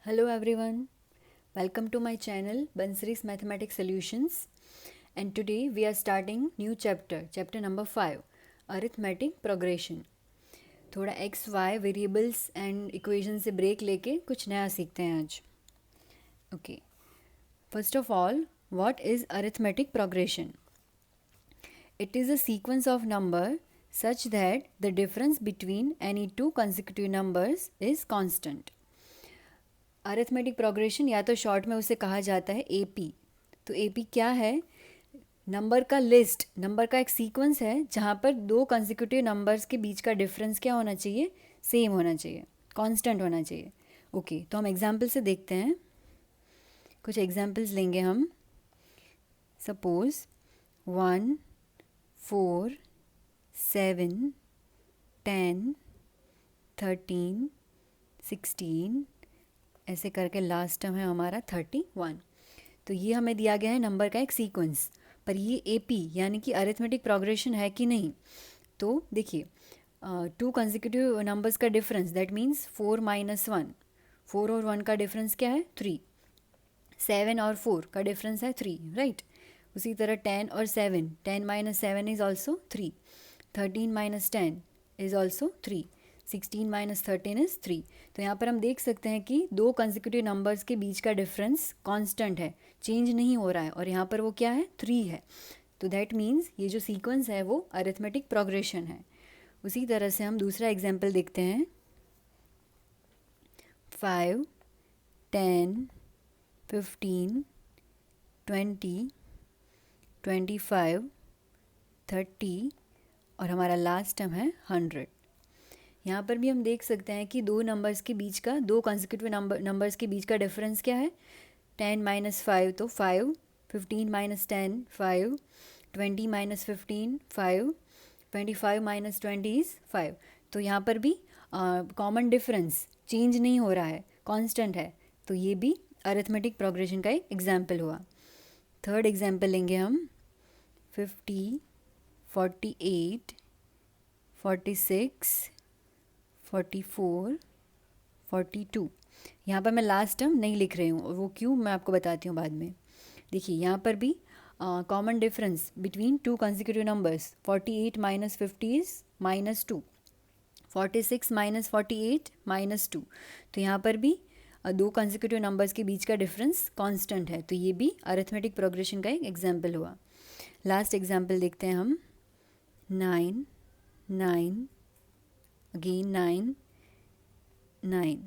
Hello everyone, welcome to my channel Bansari's Mathematics Solutions, and today we are starting new chapter number 5, Arithmetic Progression. थोड़ा x, y variables and equation से break लेके कुछ नया सीखते हैं आज. Okay, first of all, what is arithmetic progression? It is a sequence of number such that the difference between any two consecutive numbers is constant. Arithmetic progression या तो short में उसे कहा जाता है एपी. तो एपी क्या है? नंबर का लिस्ट, नंबर का एक सीक्वेंस है जहाँ पर दो कंसेक्यूटिव नंबर्स के बीच का डिफरेंस क्या होना चाहिए? सेम होना चाहिए, कांस्टेंट होना चाहिए. ओके, तो हम एग्जांपल से देखते हैं. कुछ एग्जांपल्स लेंगे हम. सपोज 1, 4, 7, 10, 13, 16, ऐसे करके लास्ट टर्म है हमारा 31. तो ये हमें दिया गया है नंबर का एक सीक्वेंस, पर ये एपी यानी कि अरिथमेटिक प्रोग्रेशन है कि नहीं. तो देखिए, टू कंसेक्यूटिव नंबर्स का डिफरेंस, दैट मीन्स 4 - 1. 4 और 1 का डिफरेंस क्या है? 3. 7 और 4 का डिफरेंस है 3, राइट. उसी तरह 10 और 7, 10 - 7 is also 3. 13 - 10 is also 3. 16 - 13 is 3. तो यहाँ पर हम देख सकते हैं कि दो कंसेक्यूटिव नंबर्स के बीच का डिफरेंस कांस्टेंट है, चेंज नहीं हो रहा है, और यहाँ पर वो क्या है? 3 है. तो दैट मीन्स ये जो सीक्वेंस है वो अरिथमेटिक प्रोग्रेशन है. उसी तरह से हम दूसरा एग्जाम्पल देखते हैं. 5, 10, 15, 20, 25, 30 और हमारा लास्ट टर्म है 100. यहाँ पर भी हम देख सकते हैं कि दो नंबर्स के बीच का, दो कंसेक्यूटिव नंबर्स के बीच का डिफरेंस क्या है? 10 - 5 तो 5, 15 - 10 5, 20 - 15 5, 25 - 20 इज़ 5. तो यहाँ पर भी कॉमन डिफरेंस चेंज नहीं हो रहा है, कांस्टेंट है. तो ये भी अरिथमेटिक प्रोग्रेशन का एक एग्जाम्पल हुआ. थर्ड एग्जाम्पल लेंगे हम. 50, 48, 46, 44, 42. यहाँ पर मैं लास्ट टर्म नहीं लिख रही हूँ, और वो क्यों मैं आपको बताती हूँ बाद में. देखिए, यहाँ पर भी common difference between two consecutive numbers, 48 - 50 is -2, 46 - 48 -2. तो यहाँ पर भी दो कंसेक्यूटिव नंबर्स के बीच का डिफरेंस कांस्टेंट है. तो ये भी अरिथमेटिक प्रोग्रेशन का एक एग्जाम्पल हुआ. लास्ट एग्जाम्पल देखते हैं हम. 9, 9, अगेन 9, 9.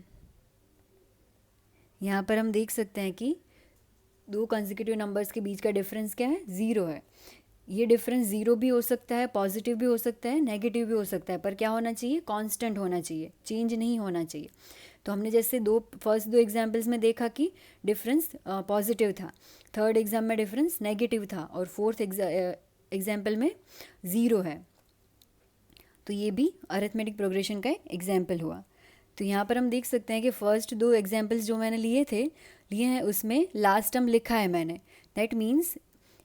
यहाँ पर हम देख सकते हैं कि दो कंसेक्यूटिव नंबर्स के बीच का डिफरेंस क्या है? 0 है. ये डिफरेंस 0 भी हो सकता है, पॉजिटिव भी हो सकता है, नेगेटिव भी हो सकता है, पर क्या होना चाहिए? कांस्टेंट होना चाहिए, चेंज नहीं होना चाहिए. तो हमने जैसे फर्स्ट दो एग्जाम्पल्स में देखा कि डिफरेंस पॉजिटिव था, थर्ड एग्जाम में डिफरेंस नेगेटिव था, और फोर्थ एग्जाम्पल में 0 है. तो ये भी अरिथमेटिक प्रोग्रेशन का एग्जाम्पल हुआ. तो यहाँ पर हम देख सकते हैं कि फर्स्ट दो एग्जाम्पल्स जो मैंने लिए हैं उसमें लास्ट टर्म लिखा है मैंने. दैट मीन्स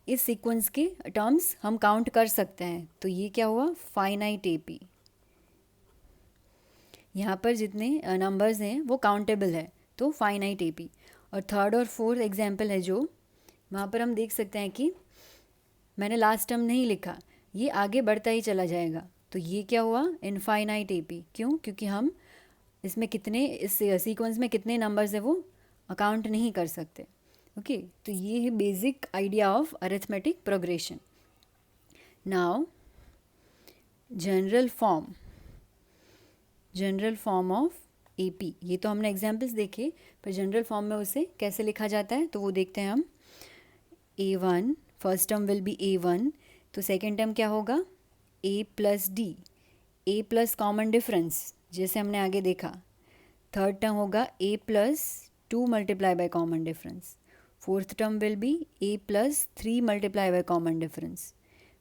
इस सीक्वेंस के टर्म्स हम काउंट कर सकते हैं. तो ये क्या हुआ? Finite AP. यहाँ पर जितने नंबर्स हैं वो काउंटेबल है, तो फाइनाइट एपी. और थर्ड और फोर्थ एग्जाम्पल है जो, वहाँ पर हम देख सकते हैं कि मैंने लास्ट टर्म नहीं लिखा, ये आगे बढ़ता ही चला जाएगा. तो ये क्या हुआ? Infinite AP. क्यों? क्योंकि हम इसमें कितने, इस सीक्वेंस में कितने नंबर्स है वो अकाउंट नहीं कर सकते. ओके, तो ये है basic idea of arithmetic progression. Now general form of AP. ये तो हमने एग्जाम्पल्स देखे, पर जनरल फॉर्म में उसे कैसे लिखा जाता है तो वो देखते हैं हम. A1, first term will be A1, तो सेकेंड टर्म क्या होगा? A + D. A plus common difference, जैसे हमने आगे देखा. थर्ड टर्म होगा A + 2 × common difference. Fourth term will be A + 3 × common difference.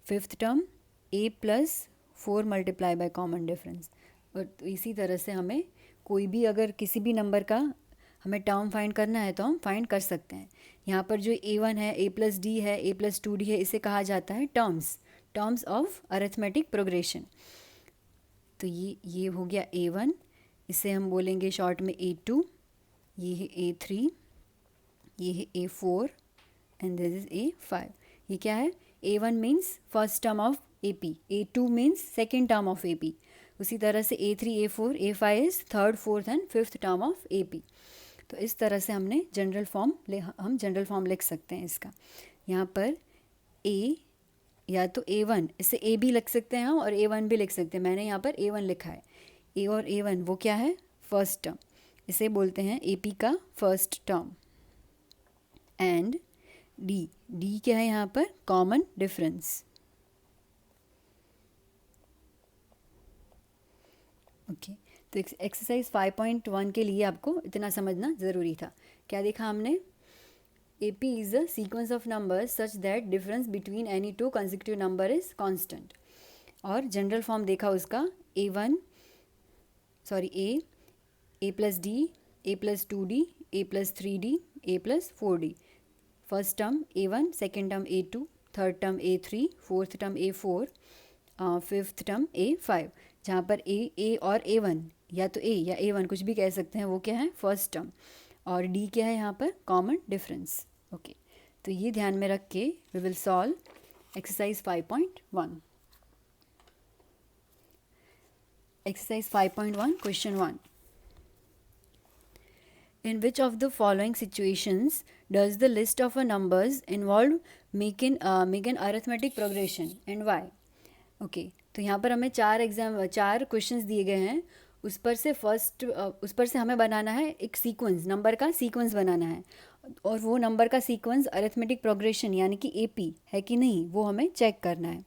Fifth term A + 4 × common difference. और इसी तरह से हमें कोई भी, अगर किसी भी नंबर का हमें टर्म फाइंड करना है तो हम फाइंड कर सकते हैं. यहाँ पर जो A1 है, A + D है, A + 2D है, इसे कहा जाता है टर्म्स ऑफ अरिथमेटिक प्रोग्रेशन. तो ये हो गया A1, इसे हम बोलेंगे शॉर्ट में A2. ये है A3, ये है A4 and this is A5. ये क्या है? A1 means first term of AP, A2 means second term of AP. उसी तरह से A3, A4, A5 is third, fourth and fifth term of AP. तो इस तरह से हम जनरल फॉर्म लिख सकते हैं इसका. यहाँ पर A या तो A1, इससे A भी लिख सकते हैं हम और A1 भी लिख सकते हैं. मैंने यहाँ पर A1 लिखा है. A और A1 वो क्या है? First term. इसे बोलते हैं AP का फर्स्ट टर्म. एंड D क्या है यहाँ पर? Common difference. ओके, तो एक्सरसाइज 5.1 के लिए आपको इतना समझना ज़रूरी था. क्या देखा हमने? AP is a sequence of numbers such that difference between any two consecutive number is constant. और जनरल फॉर्म देखा उसका A plus D, A plus 2D, A plus 3D, A plus 4D. First term A1, second term A2, third term A3, fourth term A4, fifth term A5. जहाँ पर A और A1 या तो A या A1 कुछ भी कह सकते हैं, वो क्या है? First term. और D क्या है यहाँ पर? Common difference. ओके, तो ये ध्यान में रख के we will solve exercise 5.1. Exercise 5.1 question 1. In which of the following situations does the list of numbers involved make an arithmetic progression and why? Okay, तो यहाँ पर हमें चार क्वेश्चंस दिए गए हैं. उस पर से हमें बनाना है एक सीक्वेंस, नंबर का सीक्वेंस बनाना है. और वो नंबर का सीक्वेंस अरिथमेटिक प्रोग्रेशन यानी कि AP है कि नहीं, वो हमें चेक करना है.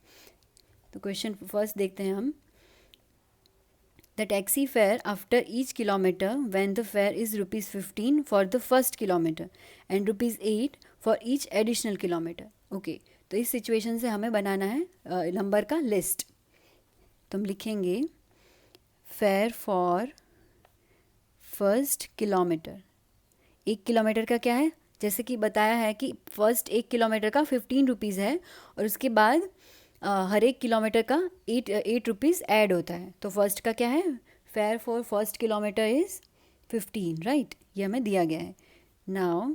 तो क्वेश्चन फर्स्ट देखते हैं हम. The taxi fare after each kilometer when the fare is ₹15 for the first kilometer and ₹8 for each additional kilometer. Okay, तो इस सिचुएशन से हमें बनाना है नंबर का लिस्ट. तो हम लिखेंगे fair for first kilometre. 1 kilometre का क्या है? जैसे कि बताया है कि फर्स्ट 1 किलोमीटर का 15 रुपीज़ है और उसके बाद हर एक किलोमीटर का 8 रुपीज़ ऐड होता है. तो फर्स्ट का क्या है? Fair for first kilometre is 15, right. ये हमें दिया गया है. नाउ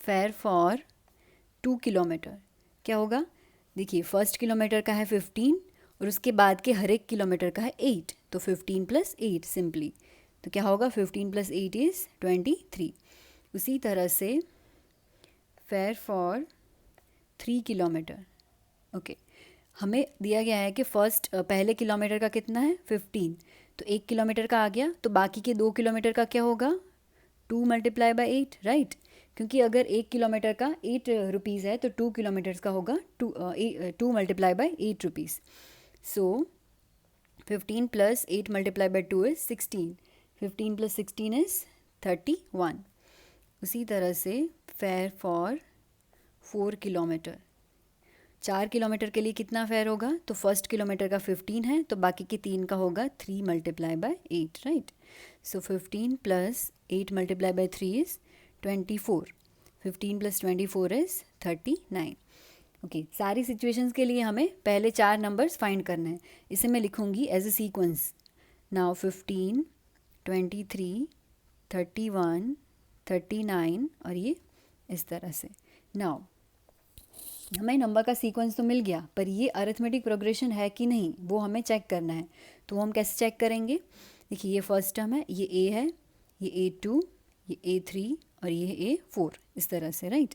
फेयर फॉर 2 किलोमीटर क्या होगा? देखिए, फर्स्ट किलोमीटर का है 15 और उसके बाद के हर एक किलोमीटर का है 8. तो 15 + 8 सिंपली. तो क्या होगा? 15 + 8 इज़ 23. उसी तरह से फेयर फॉर 3 किलोमीटर. ओके, हमें दिया गया है कि पहले किलोमीटर का कितना है? 15. तो 1 किलोमीटर का आ गया, तो बाकी के 2 किलोमीटर का क्या होगा? 2 × 8, राइट. क्योंकि अगर 1 किलोमीटर का 8 रुपीज़ है तो 2 किलोमीटर्स का होगा 2 × 8 रुपीज़. So 15 + 8 × 2 is 16. 15 + 16 इज़ 31. उसी तरह से फेयर फॉर 4 किलोमीटर. 4 किलोमीटर के लिए कितना फेयर होगा? तो फर्स्ट किलोमीटर का 15 है, तो बाकी के 3 का होगा 3 × 8, right. So 15 + 8 × 3 is 24. 15 + 24 is 39. Okay, सारी सिचुएशंस के लिए हमें पहले 4 नंबर्स फाइंड करना है. इसे मैं लिखूंगी एज अ सीक्वेंस. नाउ 15, 23, 31, 39 और ये इस तरह से. नाउ हमें नंबर का सीक्वेंस तो मिल गया, पर ये अरिथमेटिक प्रोग्रेशन है कि नहीं वो हमें चेक करना है. तो हम कैसे चेक करेंगे? देखिए, ये फर्स्ट टर्म है, ये A है, ये A2, ये A3 और ये है A4, इस तरह से, राइट.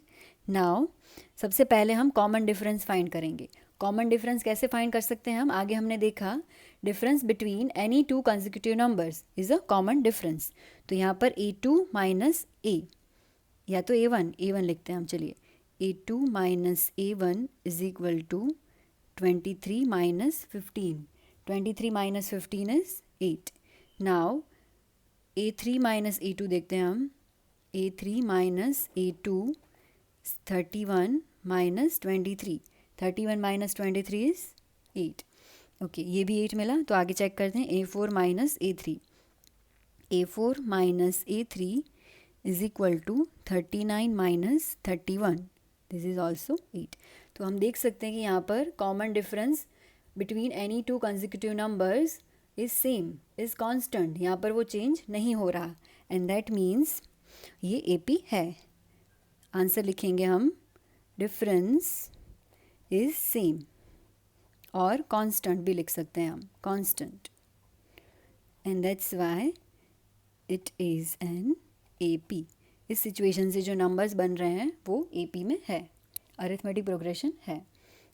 नाउ सबसे पहले हम कॉमन डिफरेंस फाइंड करेंगे. कॉमन डिफरेंस कैसे फाइंड कर सकते हैं हम? आगे हमने देखा difference between any 2 consecutive numbers is a common difference. तो यहाँ पर A2 - A या तो A1 लिखते हैं हम. चलिए, A2 - A1 is equal to 23 - 15. 23 - 15 is 8. Now A3 - A2 देखते हैं हम. A3 - A2 31 - 23. 31 - 23 इज़ 8. ओके, ये भी 8 मिला. तो आगे चेक करते हैं. A4 - A3. A4 - A3 is equal to 39 - 31. This is also 8. तो हम देख सकते हैं कि यहाँ पर common difference between any 2 consecutive numbers is same, is constant. यहाँ पर वो चेंज नहीं हो रहा. एंड दैट मीन्स ये AP है। आंसर लिखेंगे हम डिफरेंस इज सेम, और कांस्टेंट भी लिख सकते हैं हम, constant, and that's why it is an AP। इस सिचुएशन से जो नंबर्स बन रहे हैं वो AP में है, अरिथमेटिक प्रोग्रेशन है।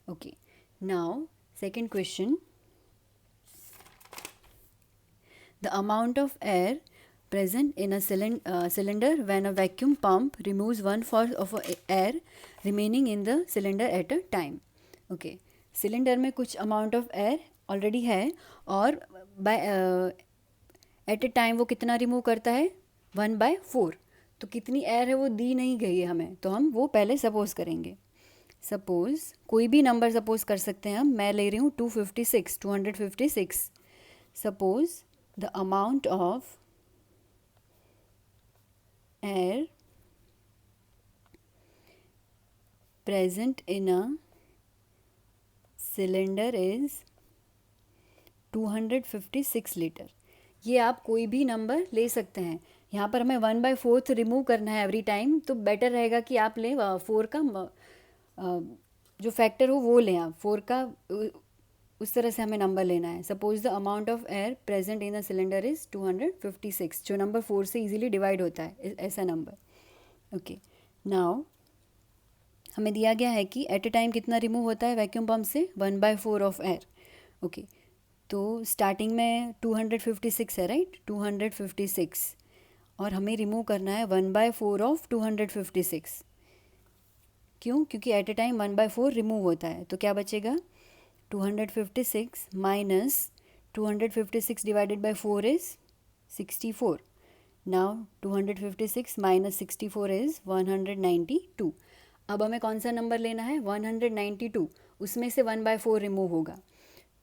Okay, now second question, the amount of air present in a cylinder when a vacuum pump removes 1/4 of air remaining in the cylinder at a time. Okay, cylinder में कुछ amount of air already है और by eight A time वो कितना remove करता है, 1/4। तो कितनी एयर है वो दी नहीं गई है हमें, तो हम वो पहले सपोज करेंगे। सपोज कोई भी नंबर सपोज कर सकते हैं हम, मैं ले रही हूँ 256। Suppose the amount of air present in a cylinder is 256 litre. ये आप कोई भी नंबर ले सकते हैं। यहाँ पर हमें 1/4 रिमूव करना है एवरी टाइम, तो बेटर रहेगा कि आप लें 4 का जो फैक्टर हो वो लें आप 4 का, उस तरह से हमें नंबर लेना है। Suppose the amount of air present in the cylinder is 256, जो नंबर 4 से इजीली डिवाइड होता है, ऐसा नंबर। ओके, नाउ हमें दिया गया है कि एट ए टाइम कितना रिमूव होता है वैक्यूम पंप से, 1/4 ऑफ एयर। ओके, तो स्टार्टिंग में 256 है, राइट, 256, और हमें रिमूव करना है 1/4 ऑफ 256। क्यों? क्योंकि एट ए टाइम 1/4 रिमूव होता है, तो क्या बचेगा, 256 minus 256 divided by 4 is 64। Now 256 minus 64 is 192। अब हमें कौन सा नंबर लेना है, 192, उसमें से 1/4 रिमूव होगा,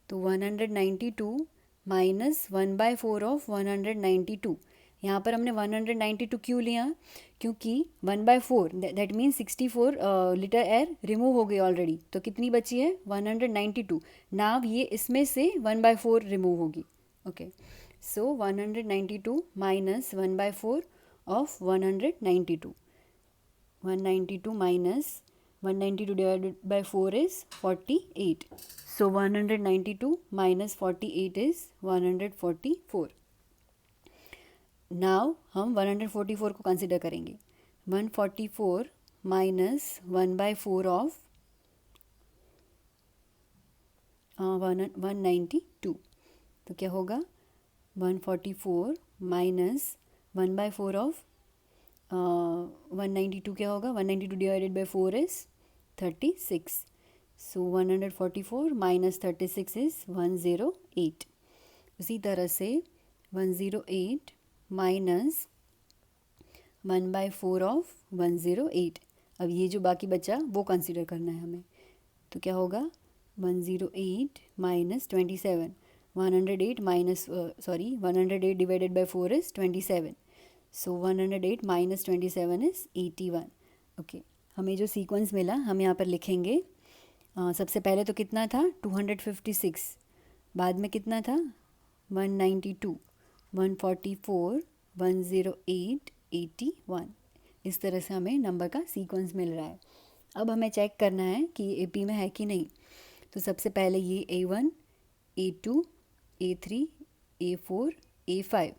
तो 192 माइनस 1/4 ऑफ 192। यहाँ पर हमने 192 क्यों लिया, क्योंकि 1/4 that means 64 litre air remove हो गई ऑलरेडी, तो कितनी बची है, 192। नाव ये इसमें से 1/4 रिमूव होगी। Okay, so 192 minus 1/4 of 192, 192 minus 192 divided by 4 is 48. So 192 minus 48 is 144. Now हम 144 को कंसिडर करेंगे। 144 माइनस 1/4 ऑफ 192, तो क्या होगा, 144 माइनस 1/4 ऑफ 192 क्या होगा, 192 divided by 4 is 36। So 144 minus 36 is 108। उसी तरह से 108 माइनस 1/4 ऑफ 108। अब ये जो बाकी बचा वो कंसिडर करना है हमें, तो क्या होगा, 108 minus 27, 108 minus 108 divided by 4 is 27। So 108 minus 27 is 81। Okay, हमें जो सीक्वेंस मिला हम यहाँ पर लिखेंगे। सबसे पहले तो कितना था, 256, बाद में कितना था, 192, 144, 108, 81। इस तरह से हमें नंबर का सीक्वेंस मिल रहा है। अब हमें चेक करना है कि ये AP में है कि नहीं। तो सबसे पहले ये A1, A2, A3, A4, A5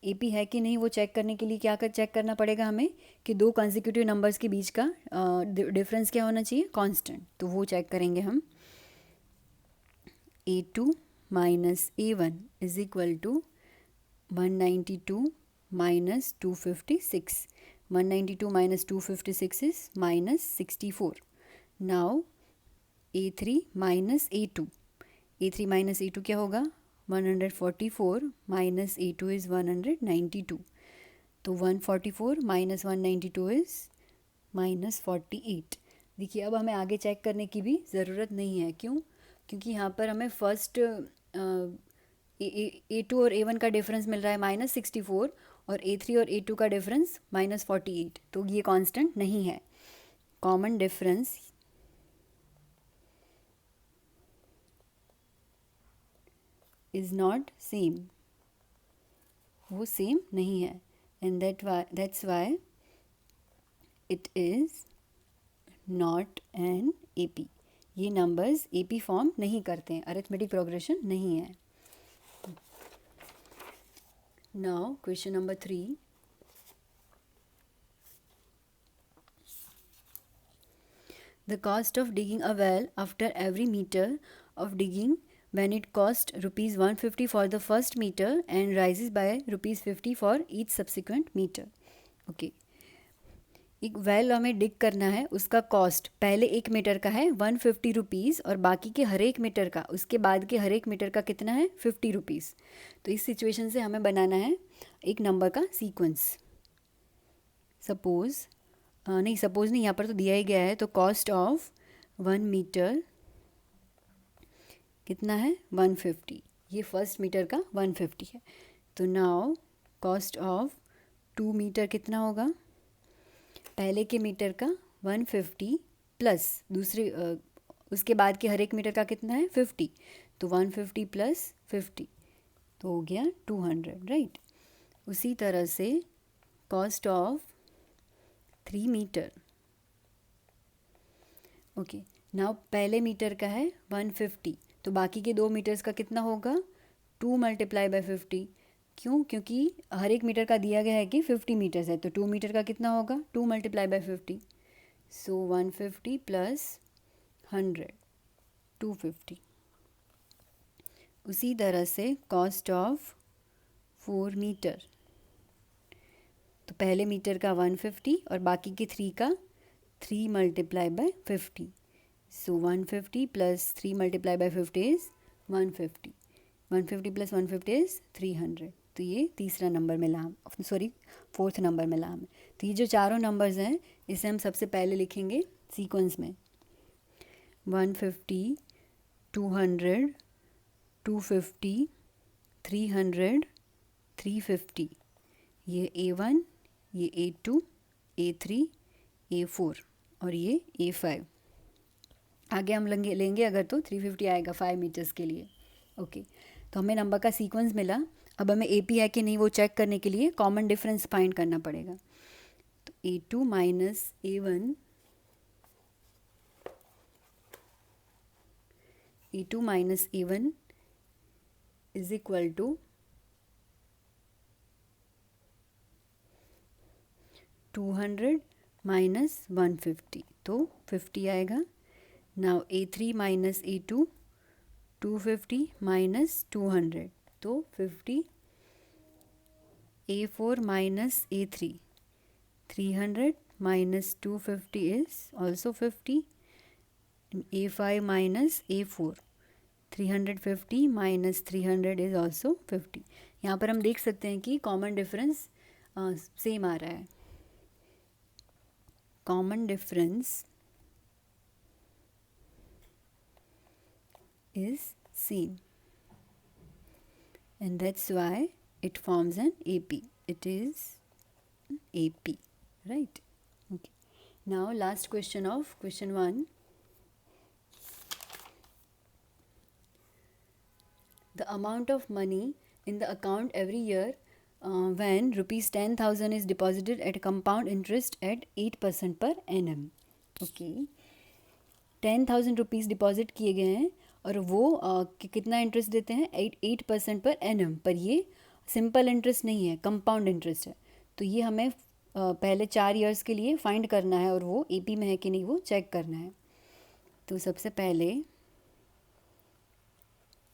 AP है कि नहीं वो चेक करने के लिए क्या चेक करना पड़ेगा हमें, कि दो कंसेक्यूटिव नंबर्स के बीच का डिफरेंस क्या होना चाहिए, कांस्टेंट। तो वो चेक करेंगे हम। A2 minus A1 is equal to 192 minus 256। 192 minus 256 is minus 64। Now A3 minus A2, A3 minus A2 क्या होगा, 144 माइनस A2 इज़ 192। तो 144 माइनस 192 इज़ माइनस 48। देखिए, अब हमें आगे चेक करने की भी ज़रूरत नहीं है। क्यों? क्योंकि यहाँ पर हमें फर्स्ट A2 और A1 का डिफरेंस मिल रहा है माइनस 64, और A3 और A2 का डिफरेंस माइनस 48, तो ये कांस्टेंट नहीं है। Common difference is not same, वो सेम नहीं है। and that's why it is not an AP. ये numbers AP form नहीं करते हैं, arithmetic progression नहीं है. Now question number 3. The cost of digging a well after every meter of digging, when it cost rupees 150 for the first meter and rises by rupees 50 for each subsequent meter. Okay. एक well हमें डिग करना है, उसका cost पहले 1 metre का है 150 rupees और बाकी के हर एक मीटर का, उसके बाद के हर एक मीटर का कितना है 50 रुपीज़. तो इस सिचुएशन से हमें बनाना है एक नंबर का सीक्वेंस. सपोज़ नहीं, यहाँ पर तो दिया ही गया है. तो कॉस्ट ऑफ 1 मीटर कितना है 150. ये फर्स्ट मीटर का 150 है. तो नाउ कॉस्ट ऑफ 2 मीटर कितना होगा, पहले के मीटर का 150 प्लस दूसरे उसके बाद के हर एक मीटर का कितना है 50. तो 150 प्लस 50 तो हो गया 200, राइट. उसी तरह से cost of 3 metre. Okay. Now पहले मीटर का है 150, तो बाकी के 2 मीटर्स का कितना होगा 2 मल्टीप्लाई बाय 50. क्यों? क्योंकि हर एक मीटर का दिया गया है कि 50 मीटर्स है, तो 2 मीटर का कितना होगा 2 मल्टीप्लाई बाय 50. So 150 plus 100 250. उसी तरह से कॉस्ट ऑफ 4 मीटर. तो पहले मीटर का 150 और बाकी के 3 का 3 multiply by 50. So 150 plus 3 multiply by 50 is 150. 150 plus 150 is 300. तो ये तीसरा नंबर मिला हम, फोर्थ नंबर मिला हमें. तो ये जो चारों नंबर्स हैं इसे हम सबसे पहले लिखेंगे सीक्वेंस में. 150 200 250 300 350. ये A1, ये A2, A3, A4 और ये A5. आगे हम लेंगे अगर तो 350 आएगा 5 मीटर्स के लिए. ओके. तो हमें नंबर का सीक्वेंस मिला. अब हमें AP है कि नहीं वो चेक करने के लिए कॉमन डिफरेंस फाइंड करना पड़ेगा. तो A2 minus A1 is equal to 200 minus 150, तो 50 आएगा. Now A3 minus A2 250 minus 200, तो 50. A4 minus A3 300 minus 250 is also 50. A5 minus A4 350 minus 300 is also 50. यहाँ पर हम देख सकते हैं कि कॉमन डिफरेंस सेम आ रहा है. Common difference is same, and that's why it forms an AP. It is AP, right? Okay. Now last question of question 1. The amount of money in the account every year when rupees 10,000 is deposited at compound interest at 8% per annum. Okay. 10,000 rupees deposit किए गए हैं और वो कितना interest देते हैं 8% per annum. पर ये सिंपल इंटरेस्ट नहीं है, कंपाउंड इंटरेस्ट है. तो ये हमें पहले 4 इयर्स के लिए फाइंड करना है और वो AP में है कि नहीं वो चेक करना है. तो सबसे पहले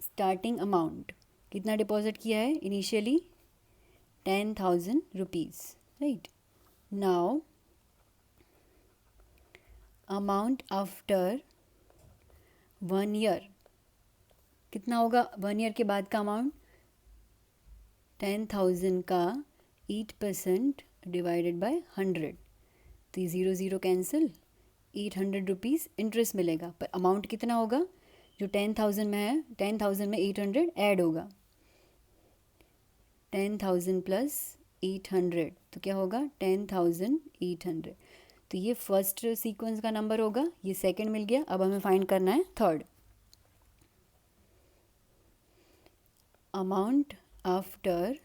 स्टार्टिंग अमाउंट कितना डिपॉजिट किया है initially 10,000 rupees, right. Now amount after 1 year कितना होगा 1 ईयर के बाद का अमाउंट 10,000 का 8% डिवाइडेड बाय 100. तो 0 0 कैंसिल. 800 रुपीज़ इंटरेस्ट मिलेगा, पर अमाउंट कितना होगा जो 10,000 में है 10,000 में 800 ऐड होगा. 10,000 प्लस 800 तो क्या होगा 10,800. तो ये फर्स्ट सीक्वेंस का नंबर होगा, ये सेकंड मिल गया. अब हमें फाइंड करना है third. Amount after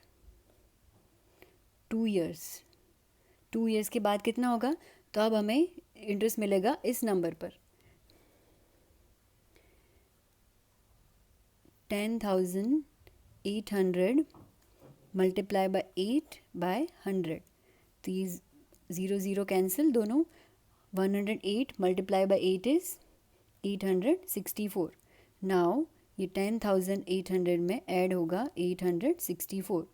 2 years, 2 years के बाद कितना होगा, तो अब हमें इंटरेस्ट मिलेगा इस नंबर पर 10,800 मल्टीप्लाई बाय 8 बाय 100, तो ये 0 0 कैंसिल दोनों, 108 मल्टीप्लाई बाय 8 इज़ 864. नाउ ये 10,800 में ऐड होगा 864,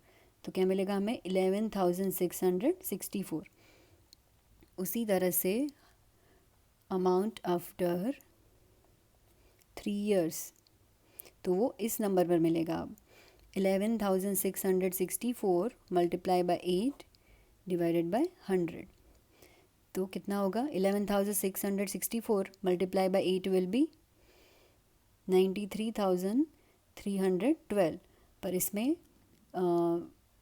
तो क्या मिलेगा हमें 11,664. उसी तरह से अमाउंट आफ्टर 3 years, तो वो इस नंबर पर मिलेगा अब 11,664 मल्टीप्लाई बाय 8 डिवाइडेड बाय 100, तो कितना होगा 11,664 मल्टीप्लाई बाय 8 विल बी 93,312, पर इसमें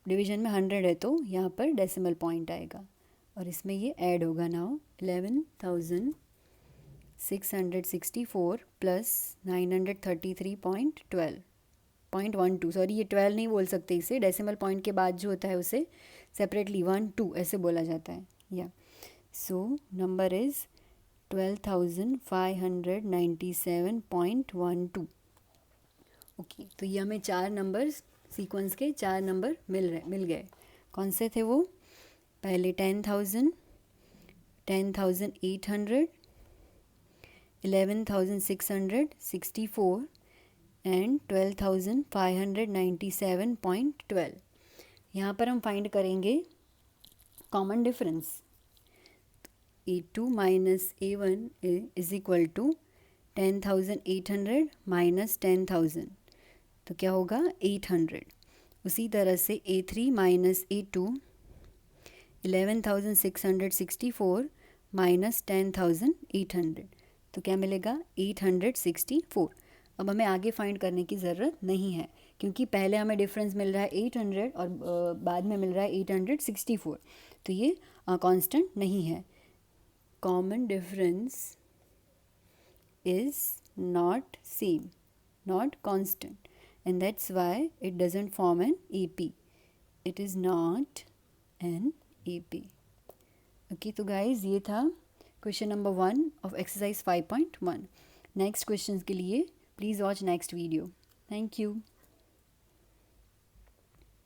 डिवीजन में 100 है तो यहाँ पर डेसिमल पॉइंट आएगा और इसमें ये ऐड होगा. नाउ 11,664 प्लस 933.12, सॉरी ये 12 नहीं बोल सकते, इसे डेसिमल पॉइंट के बाद जो होता है उसे सेपरेटली 1 2 ऐसे बोला जाता है. या सो नंबर इज़ 12,597.12. ओके, तो ये हमें 4 नंबर्स सीक्वेंस के 4 नंबर मिल गए. कौन से थे वो? पहले 10,000, 10,800, 11,664 एंड 12,597.12. यहाँ पर हम फाइंड करेंगे common difference. A2 minus A1 is equal to 10,800 minus 10,000, तो क्या होगा 800. उसी तरह से A3 माइनस A2 11,664 माइनस 10,800, तो क्या मिलेगा 864. अब हमें आगे फाइंड करने की ज़रूरत नहीं है क्योंकि पहले हमें डिफरेंस मिल रहा है 800 और बाद में मिल रहा है 864, तो ये कांस्टेंट नहीं है. Common difference is not same, not constant, and that's why it doesn't form an AP. It is not an AP. Okay, तो guys ये था question number 1 of exercise 5.1. Next questions के लिए please watch next video. Thank you.